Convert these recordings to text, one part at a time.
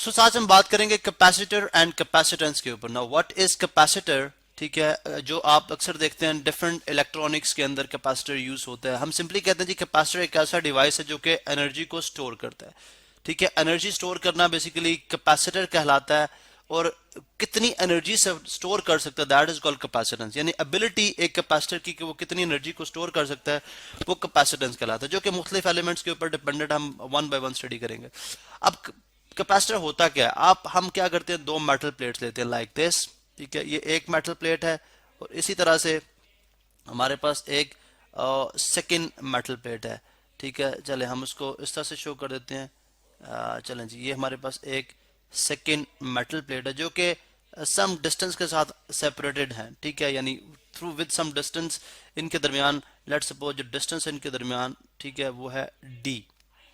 सो आज हम बात करेंगे कैपेसिटर एंड कैपेसिटेंस के ऊपर। Now what is capacitor? ठीक है, जो आप अक्सर देखते हैं डिफरेंट इलेक्ट्रॉनिक्स के अंदर कैपेसिटर यूज होता है। हम सिंपली कहते हैं जी कैपेसिटर एक ऐसा डिवाइस है जो कि एनर्जी को स्टोर करता है। ठीक है, एनर्जी स्टोर करना बेसिकली कैपेसिटर कहलाता है। और कितनी एनर्जी स्टोर कर सकता है दैट इज कॉल्ड कैपेसिटेंस, यानी एबिलिटी एक कैपेसिटर की कि वो कितनी एनर्जी को स्टोर कर सकता है, वो कैपेसिटेंस कहलाता है, जो कि मुख्तलिफ एलिमेंट्स के ऊपर डिपेंडेंट हम वन बाय वन स्टडी करेंगे। अब कैपेसिटर होता क्या है? हम क्या करते हैं, दो मेटल प्लेट्स लेते हैं लाइक दिस। ठीक है, ये एक मेटल प्लेट है और इसी तरह से हमारे पास एक सेकंड मेटल प्लेट है। ठीक है, चले हम उसको इस तरह से शो कर देते हैं। चलें जी, ये हमारे पास एक सेकंड मेटल प्लेट है जो कि सम डिस्टेंस के साथ सेपरेटेड है। ठीक है, यानी थ्रू विद सम डिस्टेंस इनके दरमियान, लेट्स सपोज जो डिस्टेंस इनके दरमियान, ठीक है, वो है डी।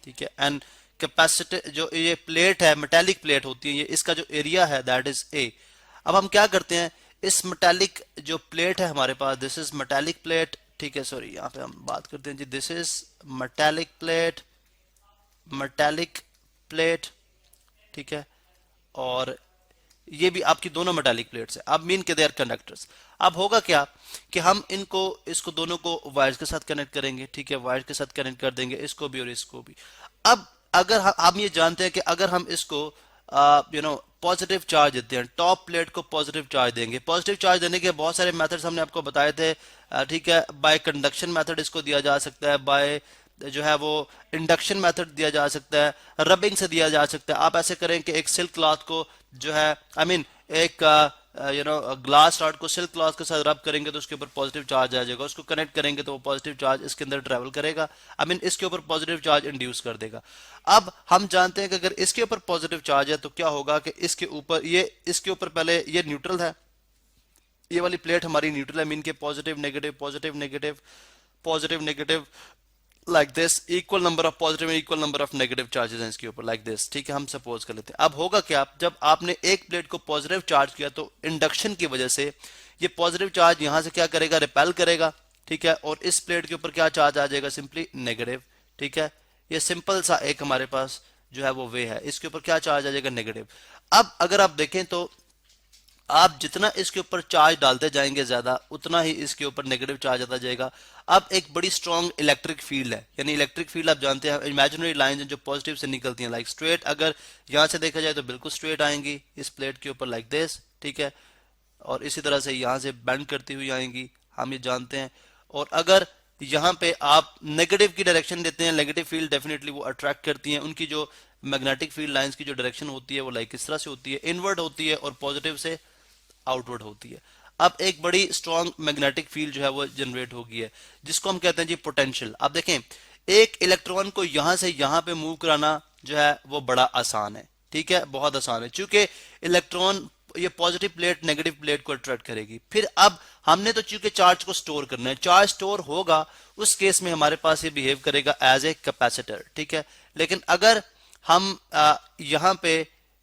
ठीक है, एंड कैपेसिटी जो ये प्लेट है, मेटेलिक प्लेट होती है, ये इसका जो एरिया है दैट इज ए। अब हम क्या करते हैं, इस मेटेलिक जो प्लेट है हमारे पास, दिस इज मेटेलिक प्लेट। ठीक है, सॉरी यहाँ पे हम बात करते हैं जी, this is metallic plate, metallic plate. ठीक है, और ये भी आपकी दोनों मेटालिक प्लेट्स है। अब मीन के दे आर कंडक्टर्स। अब होगा क्या कि हम इसको दोनों को वायर्स के साथ कनेक्ट करेंगे। ठीक है, वायर्स के साथ कनेक्ट कर देंगे, इसको भी और इसको भी। अब अगर हम ये जानते हैं कि अगर हम इसको पॉजिटिव चार्ज देते हैं, टॉप प्लेट को पॉजिटिव चार्ज देंगे। पॉजिटिव चार्ज देने के बहुत सारे मेथड्स हमने आपको बताए थे। ठीक है, बाय कंडक्शन मेथड इसको दिया जा सकता है, बाय जो है वो इंडक्शन मेथड दिया जा सकता है, रबिंग से दिया जा सकता है। आप ऐसे करें कि एक सिल्क क्लॉथ को जो है एक ग्लास रॉड को सिल्क क्लॉथ के साथ रब करेंगे तो उसके ऊपर पॉजिटिव चार्ज आ जाएगा, उसको कनेक्ट करेंगे तो वो पॉजिटिव चार्ज इसके अंदर ट्रेवल करेगा, इसके ऊपर पॉजिटिव चार्ज इंड्यूस कर देगा। अब हम जानते हैं कि अगर इसके ऊपर पॉजिटिव चार्ज है तो क्या होगा कि इसके ऊपर पहले ये न्यूट्रल है, ये वाली प्लेट हमारी न्यूट्रल है, मीन के positive negative positive negative positive negative like this, equal number of positive equal number of negative charges हैं इसके ऊपर लाइक दिस। ठीक है, हम सपोज कर लेते हैं। अब होगा क्या, जब आपने एक प्लेट को पॉजिटिव चार्ज किया तो इंडक्शन की वजह से ये पॉजिटिव चार्ज यहां से क्या करेगा, रिपेल करेगा। ठीक है, और इस प्लेट के ऊपर क्या चार्ज आ जाएगा, सिंपली नेगेटिव। ठीक है, ये सिंपल सा एक हमारे पास जो है वो वे है, इसके ऊपर क्या चार्ज आ जाएगा, नेगेटिव। अब अगर आप देखें तो आप जितना इसके ऊपर चार्ज डालते जाएंगे ज्यादा, उतना ही इसके ऊपर नेगेटिव चार्ज आता जाएगा। अब एक बड़ी स्ट्रॉन्ग इलेक्ट्रिक फील्ड है, यानी इलेक्ट्रिक फील्ड आप जानते हैं इमेजिनरी लाइंस हैं जो पॉजिटिव से निकलती हैं, लाइक स्ट्रेट। अगर यहां से देखा जाए तो बिल्कुल स्ट्रेट आएंगी इस प्लेट के ऊपर लाइक दिस। ठीक है, और इसी तरह से यहां से बेंड करती हुई आएंगी, हम ये जानते हैं। और अगर यहाँ पे आप नेगेटिव की डायरेक्शन देते हैं, नेगेटिव फील्ड डेफिनेटली वो अट्रैक्ट करती हैं, उनकी जो मैग्नेटिक फील्ड लाइंस की जो डायरेक्शन होती है वो लाइक इस तरह से होती है, इनवर्ड होती है, और पॉजिटिव से आउटवर्ड होती है। अब एक बड़ी स्ट्रॉन्ग मैग्नेटिक फील्ड जो है वो जनरेट होगी है, जिसको हम कहते हैं जी पोटेंशियल। आप देखें, एक इलेक्ट्रॉन को यहां से यहां पे मूव कराना जो है वो बड़ा आसान है। ठीक है, बहुत आसान है, क्योंकि इलेक्ट्रॉन ये पॉजिटिव प्लेट नेगेटिव प्लेट को अट्रैक्ट करेगी। फिर अब हमने तो चूंकि चार्ज को स्टोर करना है, चार्ज स्टोर होगा, उस केस में हमारे पास ये बिहेव करेगा एज ए कैपेसिटर। ठीक है, लेकिन अगर हम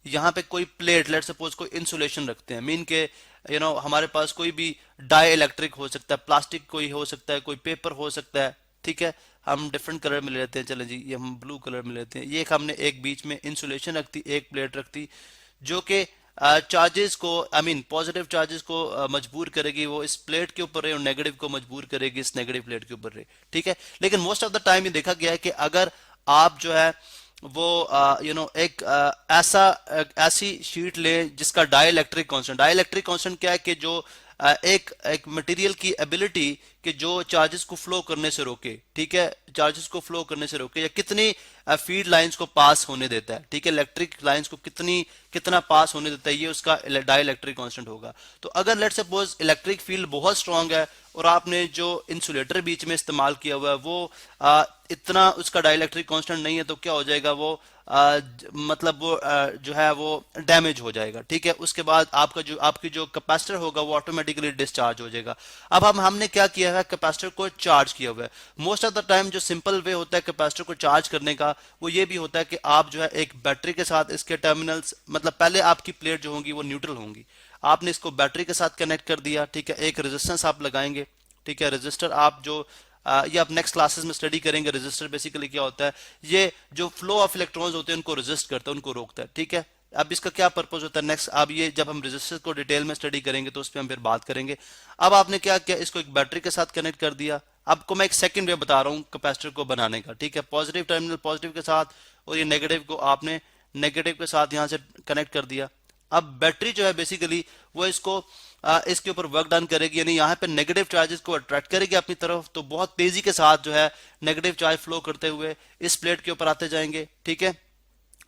यहाँ पे कोई प्लेट, लेट सपोज कोई इंसुलेशन रखते हैं, मीन के हमारे पास कोई भी डाई इलेक्ट्रिक हो सकता है, प्लास्टिक कोई हो सकता है, कोई पेपर हो सकता है। ठीक है, हम डिफरेंट कलर में ले लेते हैं, चलें जी ये हम ब्लू कलर में लेते हैं। ये एक हमने एक बीच में इंसुलेशन रखती, एक प्लेट रखती जो कि चार्जेस को पॉजिटिव चार्जेस को मजबूर करेगी वो इस प्लेट के ऊपर रहे, और नेगेटिव को मजबूर करेगी इस नेगेटिव प्लेट के ऊपर रहे। ठीक है, लेकिन मोस्ट ऑफ द टाइम ये देखा गया है कि अगर आप जो है वो एक ऐसी शीट लें जिसका डाइलेक्ट्रिक कांस्टेंट, डाइलेक्ट्रिक कांस्टेंट क्या है कि जो एक मटेरियल की एबिलिटी कि जो चार्जेस को फ्लो करने से रोके। ठीक है, चार्जेस को फ्लो करने से रोके, या कितनी फीड लाइंस को पास होने देता है। ठीक है, इलेक्ट्रिक लाइंस को कितना पास होने देता है, ये उसका डाइलेक्ट्रिक कांस्टेंट होगा। तो अगर लेट सपोज इलेक्ट्रिक फील्ड बहुत स्ट्रांग है और आपने जो इंसुलेटर बीच में इस्तेमाल किया हुआ है वो इतना उसका डाइलेक्ट्रिक कांस्टेंट नहीं है, तो क्या हो जाएगा वो मतलब वो जो है वो डैमेज हो जाएगा। ठीक है, उसके बाद आपकी जो कैपेसिटर होगा वो ऑटोमेटिकली डिस्चार्ज हो जाएगा। अब हमने क्या किया है, कैपेसिटर को चार्ज किया हुआ है। मोस्ट ऑफ द टाइम जो सिंपल वे होता है कैपेसिटर को चार्ज करने का, वो ये भी होता है कि आप जो है एक बैटरी के साथ इसके टर्मिनल्स, मतलब पहले आपकी प्लेट जो होंगी वो न्यूट्रल होंगी, आपने इसको बैटरी के साथ कनेक्ट कर दिया। ठीक है, एक रेजिस्टेंस आप लगाएंगे। ठीक है, रेजिस्टर आप जो ये आप नेक्स्ट क्लासेस में स्टडी करेंगे। रेजिस्टर बेसिकली क्या होता है, ये जो फ्लो ऑफ इलेक्ट्रॉन्स होते हैं उनको रेजिस्ट करता है, उनको रोकता है। ठीक है, अब इसका क्या पर्पस होता है नेक्स्ट, अब ये जब हम रेजिस्टर को डिटेल में स्टडी करेंगे तो उस पर हम फिर बात करेंगे। अब आपने क्या किया, इसको एक बैटरी के साथ कनेक्ट कर दिया। आपको मैं एक सेकंड वे बता रहा हूँ कैपेसिटर को बनाने का, ठीक है। पॉजिटिव टर्मिनल पॉजिटिव के साथ और ये नेगेटिव को आपने नेगेटिव के साथ यहाँ से कनेक्ट कर दिया। अब बैटरी जो है बेसिकली वो इसको इसके ऊपर वर्क डन करेगी, यानी यहाँ पे नेगेटिव चार्जेस को अट्रैक्ट करेगी अपनी तरफ, तो बहुत तेजी के साथ जो है नेगेटिव चार्ज फ्लो करते हुए इस प्लेट के ऊपर आते जाएंगे, ठीक है।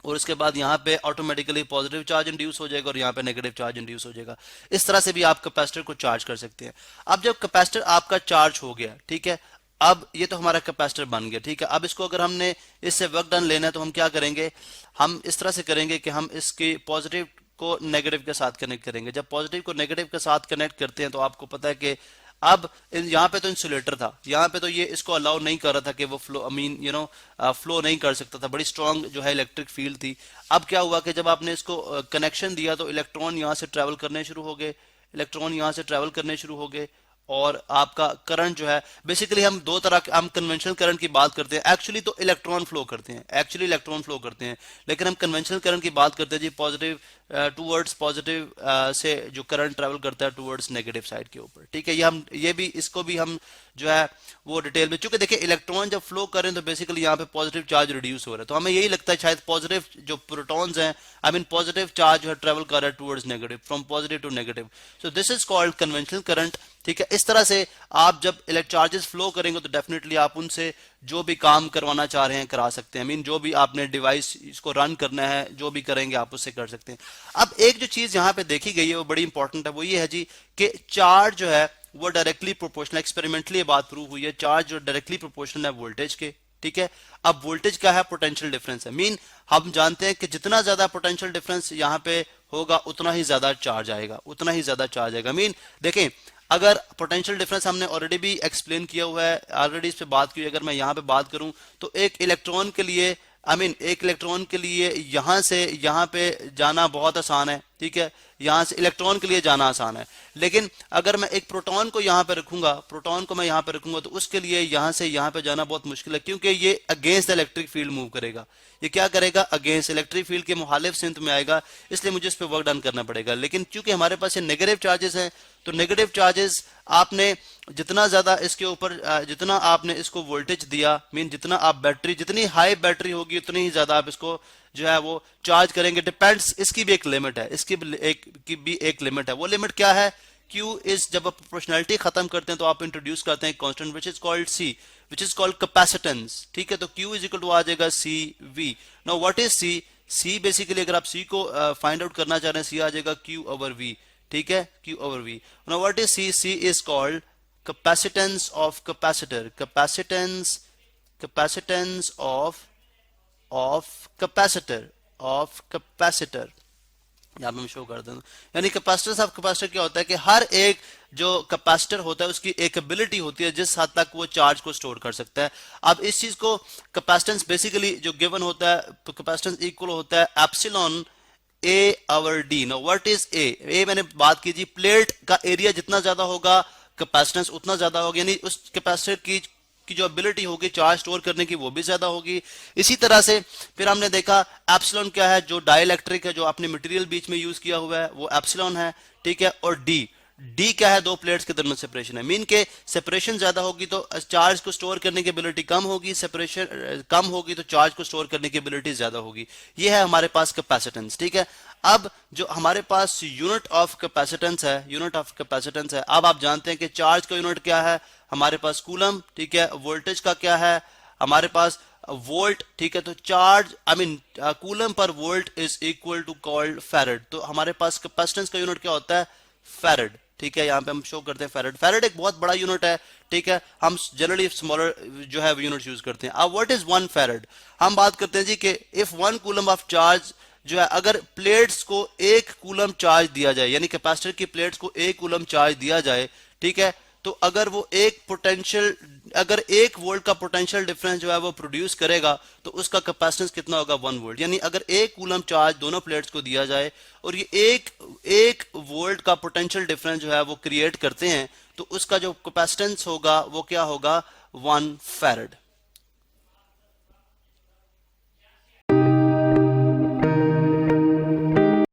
और उसके बाद यहाँ पे ऑटोमेटिकली पॉजिटिव चार्ज इंड्यूस हो जाएगा और यहाँ पे नेगेटिव चार्ज इंड्यूस हो जाएगा। इस तरह से भी आप कैपेसिटर को चार्ज कर सकते हैं। अब जब कैपेसिटर आपका चार्ज हो गया, ठीक है, अब ये तो हमारा कैपेसिटर बन गया, ठीक है। अब इसको अगर हमने इससे वर्क डन लेना है तो हम क्या करेंगे, हम इस तरह से करेंगे कि हम इसके पॉजिटिव को नेगेटिव के साथ कनेक्ट करेंगे। जब पॉजिटिव को नेगेटिव के साथ कनेक्ट करते हैं तो आपको पता है कि अब यहाँ पे तो इंसुलेटर था, यहाँ पे तो ये इसको अलाउ नहीं कर रहा था कि वो फ्लो फ्लो नहीं कर सकता था, बड़ी स्ट्रांग जो है इलेक्ट्रिक फील्ड थी। अब क्या हुआ कि जब आपने इसको कनेक्शन दिया तो इलेक्ट्रॉन यहाँ से ट्रेवल करने शुरू हो गए, इलेक्ट्रॉन यहाँ से ट्रेवल करने शुरू हो गए और आपका करंट जो है बेसिकली हम दो तरह के, हम कन्वेंशनल करंट की बात करते हैं, एक्चुअली तो इलेक्ट्रॉन फ्लो करते हैं, एक्चुअली इलेक्ट्रॉन फ्लो करते हैं, लेकिन हम कन्वेंशनल करंट की बात करते हैं जी पॉजिटिव टूवर्ड्स पॉजिटिव से जो करंट ट्रेवल करता है टूवर्ड्स नेगेटिव साइड के ऊपर, ठीक है। ये भी इसको भी हम जो है वो डिटेल में, चूंकि देखिए इलेक्ट्रॉन जब फ्लो करें तो बेसिकली यहाँ पे पॉजिटिव चार्ज रिड्यूस हो रहा है, तो हमें यही लगता है शायद पॉजिटिव जो प्रोटॉन्स हैं, आई मीन पॉजिटिव चार्ज जो है ट्रेवल कर रहा है towards negative, from positive to negative, so this is called conventional current, ठीक है। इस तरह से आप जब चार्जेस फ्लो करेंगे तो डेफिनेटली आप उनसे जो भी काम करवाना चाह रहे हैं करा सकते हैं, मीन जो भी आपने डिवाइस इसको रन करना है जो भी करेंगे आप उससे कर सकते हैं। अब एक जो चीज यहाँ पे देखी गई है वो बड़ी इंपॉर्टेंट है, वो ये है जी कि चार्ज जो है वो डायरेक्टली प्रोपोर्शनल, एक्सपेरिमेंटली ये बात प्रूव हुई है, चार्ज जो डायरेक्टली प्रोपोर्शनल है वोल्टेज के, ठीक है। अब वोल्टेज क्या है, पोटेंशियल डिफरेंस है, मीन हम जानते हैं कि जितना ज्यादा पोटेंशियल डिफरेंस यहाँ पे होगा उतना ही ज्यादा चार्ज आएगा, उतना ही ज्यादा चार्ज आएगा। मीन देखें अगर पोटेंशियल डिफरेंस हमने ऑलरेडी भी एक्सप्लेन किया हुआ है, ऑलरेडी इस पे बात की, अगर मैं यहाँ पे बात करूं तो एक इलेक्ट्रॉन के लिए एक इलेक्ट्रॉन के लिए यहाँ से यहाँ पे जाना बहुत आसान है, ठीक है, यहाँ से इलेक्ट्रॉन के लिए जाना आसान है, लेकिन अगर मैं एक प्रोटॉन को यहाँ पे रखूंगा, प्रोटॉन को मैं यहाँ पे रखूंगा तो उसके लिए यहाँ से यहाँ पे जाना बहुत मुश्किल है, क्योंकि ये against the electric field move करेगा, ये क्या करेगा, अगेंस्ट इलेक्ट्रिक फील्ड के मुखालिफ सिंथ में आएगा, इसलिए मुझे इस पर वर्क डन करना पड़ेगा। लेकिन चूंकि हमारे पास ये नेगेटिव चार्जेस हैं तो नेगेटिव चार्जेस आपने जितना ज्यादा इसके ऊपर जितना आपने इसको वोल्टेज दिया, मीन जितना आप बैटरी, जितनी हाई बैटरी होगी उतनी ही ज्यादा आप इसको जो है वो चार्ज करेंगे, डिपेंड्स, इसकी भी एक लिमिट है, इसकी भी एक लिमिट है। वो लिमिट क्या है, Q इज, जब आप प्रोपोर्शनैलिटी खत्म करते हैं तो आप इंट्रोड्यूस करते हैं constant which is called C, which is called capacitance, ठीक है। तो Q इज इक्वल टू आ जाएगा CV। Now what is C? C basically अगर आप C को फाइंड आउट करना चाह रहे हैं, C आ जाएगा Q/V, ठीक है, Q/V। Now what is C? C is called capacitance of capacitor, capacitance of capacitor यहाँ पे मैं शो कर दूँ, यानी कैपेसिटेंस ऑफ कैपेसिटर क्या होता है कि हर एक जो कैपेसिटर होता है उसकी एक एबिलिटी होती है जिस हद तक वो चार्ज को स्टोर कर सकता है। अब इस चीज को कैपेसिटेंस बेसिकली जो गिवन होता है, कैपेसिटेंस इक्वल होता है epsilon A/D। Now what is A मैंने बात की जी, प्लेट का एरिया जितना ज्यादा होगा कैपेसिटेंस उतना ज्यादा होगा, यानी उस कैपेसिटर की जो एबिलिटी होगी चार्ज स्टोर करने की वो भी ज्यादा होगी। इसी तरह से फिर हमने देखा एप्सिलॉन क्या है, जो डाइलेक्ट्रिक है, जो आपने मटेरियल बीच में यूज किया हुआ है वो एप्सिलॉन है, ठीक है। और डी क्या है, दो प्लेट्स के दरमियान सेपरेशन है, मीन के सेपरेशन ज्यादा होगी तो चार्ज को स्टोर करने की एबिलिटी कम होगी, सेपरेशन कम होगी तो चार्ज को स्टोर करने की एबिलिटी ज्यादा होगी। ये है हमारे पास कैपेसिटेंस, ठीक है। अब जो हमारे पास यूनिट ऑफ कैपेसिटेंस है, अब आप जानते हैं कि चार्ज का यूनिट क्या है, हमारे पास कूलम, ठीक है। वोल्टेज का क्या है, हमारे पास वोल्ट, ठीक है। तो चार्ज कूलम पर volt is equal to called farad, तो हमारे पास कैपेसिटेंस का यूनिट क्या होता है, फैरेड, ठीक है। यहाँ पे हम शो करते हैं फैरेड एक बहुत बड़ा यूनिट है, ठीक है। हम जनरली स्मॉलर जो है यूनिट यूज करते हैं। अब व्हाट इज 1 फैरेड, हम बात करते हैं जी कि इफ 1 कूलम ऑफ चार्ज जो है, अगर प्लेट्स को 1 कूलम चार्ज दिया जाए, यानी कैपेसिटर की प्लेट्स को 1 कूलम चार्ज दिया जाए, ठीक है, तो अगर वो अगर 1 वोल्ट का पोटेंशियल डिफरेंस जो है वो प्रोड्यूस करेगा तो उसका कैपेसिटेंस कितना होगा, 1 वोल्ट। यानी अगर 1 कूलम चार्ज दोनों प्लेट्स को दिया जाए और ये एक वोल्ट का पोटेंशियल डिफरेंस जो है वो क्रिएट करते हैं तो उसका जो कैपेसिटेंस होगा वो क्या होगा, 1 फैरेड।